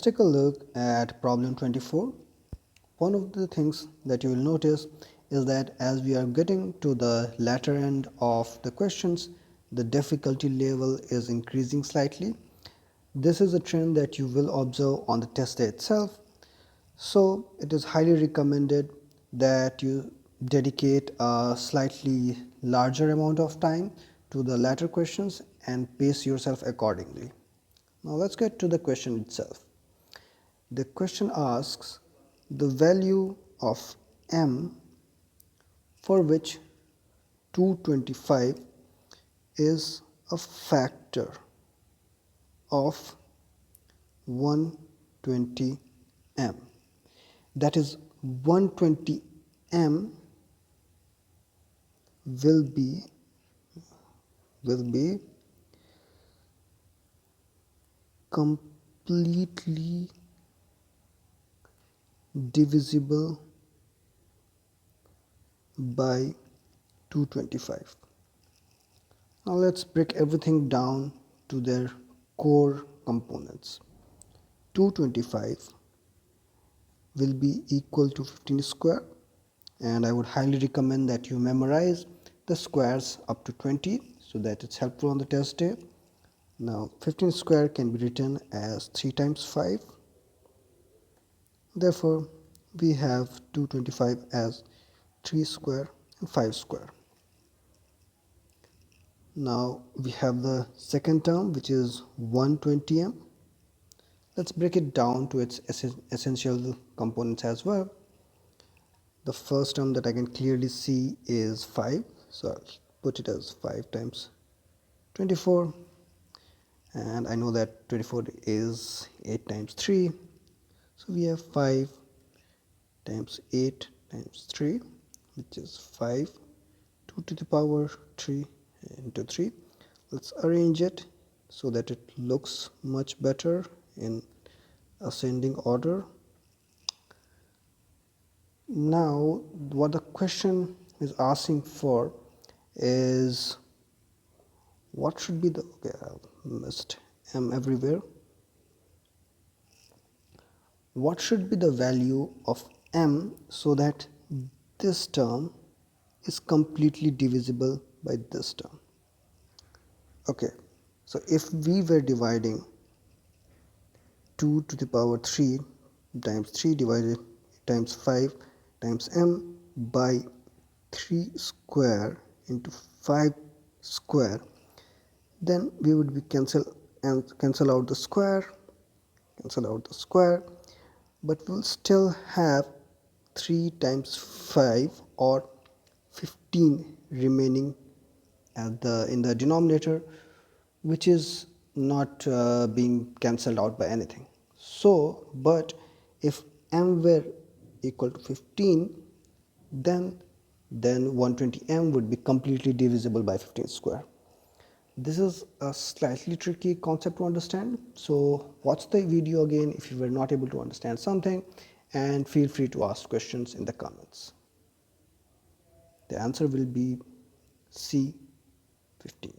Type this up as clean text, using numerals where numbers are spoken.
take a look at problem 24. One of the things that you will notice is that as we are getting to the latter end of the questions, the difficulty level is increasing slightly. This is a trend that you will observe on the test day itself. So it is highly recommended that you dedicate a slightly larger amount of time to the latter questions and pace yourself accordingly. Now let's get to the question itself. The question asks the value of m for which 225 is a factor of 120m. That is 120m will be completely divisible by 225. Now let's break everything down to their core components. 225 will be equal to 15 square, and I would highly recommend that you memorize the squares up to 20 so that it's helpful on the test day. Now 15 square can be written as 3 times 5. Therefore, we have 225 as 3 square and 5 square. Now we have the second term, which is 120m. Let's break it down to its essential components as well. The first term that I can clearly see is 5, so I'll put it as 5 times 24, and I know that 24 is 8 times 3, so we have 5 times 8 times 3, which is 5, 2 to the power 3 into 3. Let's arrange it so that it looks much better in ascending order. Now what the question is asking for is what should be the, okay, I missed m everywhere. What should be the value of m so that this term is completely divisible by this term? Okay, so if we were dividing 2 to the power 3 times 3 divided times 5 times m by 3 square into 5 square, then we would be cancel out the square, but we'll still have 3 times 5 or 15 remaining in the denominator, which is not being cancelled out by anything. So, but if m were equal to 15, then 120m would be completely divisible by 15 square. This is a slightly tricky concept to understand, so watch the video again if you were not able to understand something, and feel free to ask questions in the comments. The answer will be C, 15.